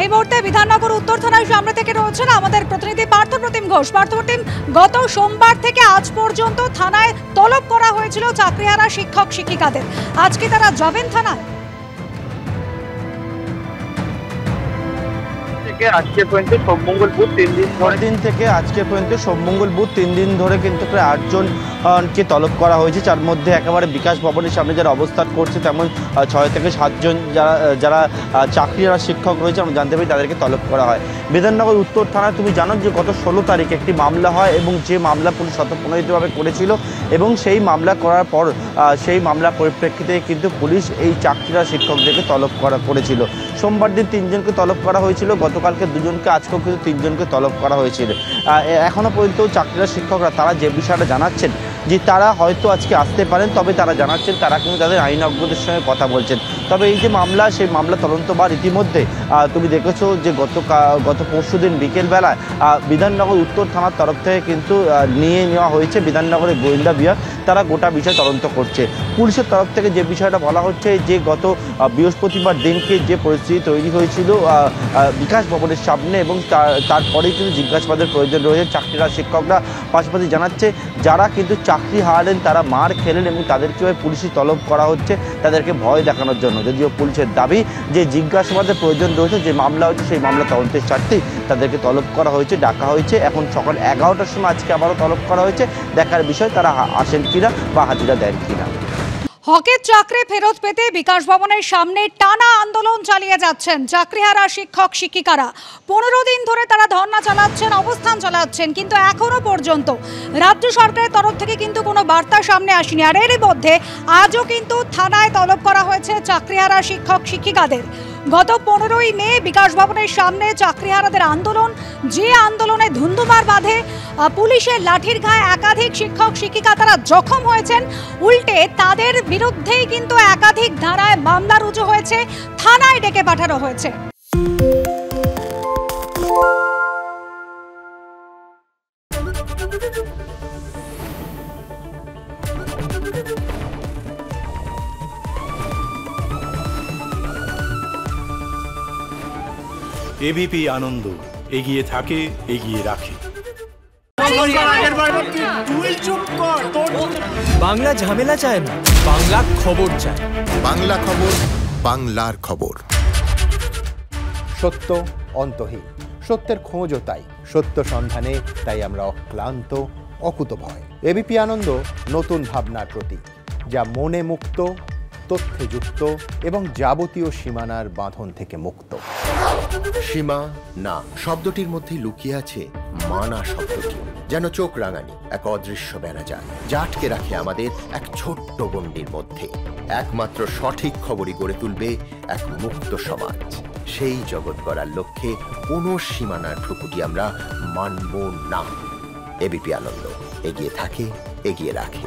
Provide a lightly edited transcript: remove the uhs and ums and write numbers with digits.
এই মুহূর্তে বিধাননগর উত্তর থানার সামনে থেকে রয়েছেন আমাদের প্রতিনিধি পার্থপ্রতিম ঘোষ। পার্থপ্রতিম, গত সোমবার থেকে আজ পর্যন্ত থানায় তলব করা হয়েছিল চাকরিহারা শিক্ষক শিক্ষিকাদের, আজকে তারা যাবেন থানায়? আজকে পর্যন্ত সব মঙ্গল বুথ 3 দিন থেকে আজকে পর্যন্ত সব মঙ্গল বুথ 3 দিন ধরে কিন্তু প্রায় 8 জনকে তলব করা হয়েছে। যার মধ্যে একেবারে বিকাশ ভবনের সামনে যারা অবস্থান করছে তেমন 6 থেকে 7 জন যারা চাকরিহারা শিক্ষক রয়েছে আমরা জানতে পারি তাদেরকে তলব করা হয়। বিধাননগর উত্তর থানায় তুমি জানো যে গত 16 তারিখে একটি মামলা হয় এবং যে মামলা পুলিশ স্বতঃপ্রণোদিতভাবে করেছিল এবং সেই মামলা করার পর সেই মামলার পরিপ্রেক্ষিতে কিন্তু পুলিশ এই চাকরিহারা শিক্ষকদেরকে তলব করেছিল। সোমবার দিন 3 জনকে তলব করা হয়েছিল, গতকালকে 2 জনকে, আজকেও কিন্তু 3 জনকে তলব করা হয়েছিল। এখনও পর্যন্ত চাকরিহারা শিক্ষকরা তারা যে বিষয়টা জানাচ্ছেন যে তারা হয়তো আজকে আসতে পারেন, তবে তারা জানাচ্ছেন তারা কিন্তু তাদের আইনজ্ঞদের সঙ্গে কথা বলছেন। তবে এই যে মামলা, সেই মামলা তদন্তভার ইতিমধ্যে তুমি দেখেছো যে গত পরশু দিন বিকেলবেলায় বিধাননগর উত্তর থানার তরফ থেকে কিন্তু নিয়ে নেওয়া হয়েছে বিধাননগরের গোয়েন্দা বিভাগ, তারা গোটা বিষয় তদন্ত করছে। পুলিশের তরফ থেকে যে বিষয়টা বলা হচ্ছে যে গত বৃহস্পতিবার দিনকে যে পরিস্থিতি তৈরি হয়েছিল বিকাশ ভবনের সামনে এবং তারপরেই কিন্তু জিজ্ঞাসাবাদের প্রয়োজন রয়েছে চাকরিহারা শিক্ষকরা। পাশাপাশি জানাচ্ছে যারা কিন্তু চাকরি হারালেন তারা মার খেলেন এবং তাদেরকে পুলিশি তলব করা হচ্ছে তাদেরকে ভয় দেখানোর জন্য। যদিও পুলিশের দাবি যে জিজ্ঞাসাবাদের প্রয়োজন রয়েছে, যে মামলা হয়েছে সেই মামলা তদন্তের স্বার্থেই তাদেরকে তলব করা হয়েছে, ডাকা হয়েছে। এখন সকাল 11টার সময় আজকে আবারও তলব করা হয়েছে, দেখার বিষয় তারা আসেন কিনা বা হাজিরা দেন কিনা। হকের চাকরি ফেরত পেতে বিকাশ ভবনের সামনে টানা আন্দোলন চালিয়ে যাচ্ছেন চাকরিহারা শিক্ষক শিক্ষিকারা। 15 দিন ধরে তারা ধর্ণা চালাচ্ছেন, অবস্থান চালাচ্ছেন, কিন্তু এখনো পর্যন্ত রাজ্য সরকারের তরফ থেকে কিন্তু কোনো বার্তা সামনে আসেনি। আর এরই মধ্যে আজও কিন্তু থানায় তলব করা হয়েছে চাকরিহারা শিক্ষক শিক্ষিকাদের। গত 15ই মে বিকাশ ভবনের সামনে চাকরিহারাদের আন্দোলন, যে আন্দোলনে ধুন্ধুমার বাঁধে, পুলিশের লাঠির ঘায়ে একাধিক শিক্ষক শিক্ষিকা তারা জখম হয়েছেন। উল্টে তাদের বিরুদ্ধেই কিন্তু একাধিক ধারায় মামলা রুজু হয়েছে, থানায় ডেকে পাঠানো হয়েছে। এবিপি আনন্দ, এগিয়ে থাকে, এগিয়ে রাখে। বাংলা ঝামেলা চায় না, বাংলা খবর চায়। বাংলা খবর, বাংলার খবর। সত্য অন্তহীন, সত্যের খোঁজও তাই, সত্য সন্ধানে তাই আমরা অক্লান্ত, অকুতভয়। এবিপি আনন্দ নতুন ভাবনার প্রতীক, যা মনে মুক্ত, তথ্যে যুক্ত এবং যাবতীয় সীমানার বাঁধন থেকে মুক্ত। সীমা না শব্দটির মধ্যে লুকিয়ে আছে মানা শব্দটি, যেন চোখ রাঙানি এক অদৃশ্য বেড়াজাল, যা আটকে রাখে আমাদের এক ছোট্ট গণ্ডির মধ্যে। একমাত্র সঠিক খবরই গড়ে তুলবে এক মুক্ত সমাজ। সেই জগৎ গড়ার লক্ষ্যে কোনো সীমানার ঠুকুটি আমরা মানব না। এবিপি আনন্দ, এগিয়ে থাকে, এগিয়ে রাখে।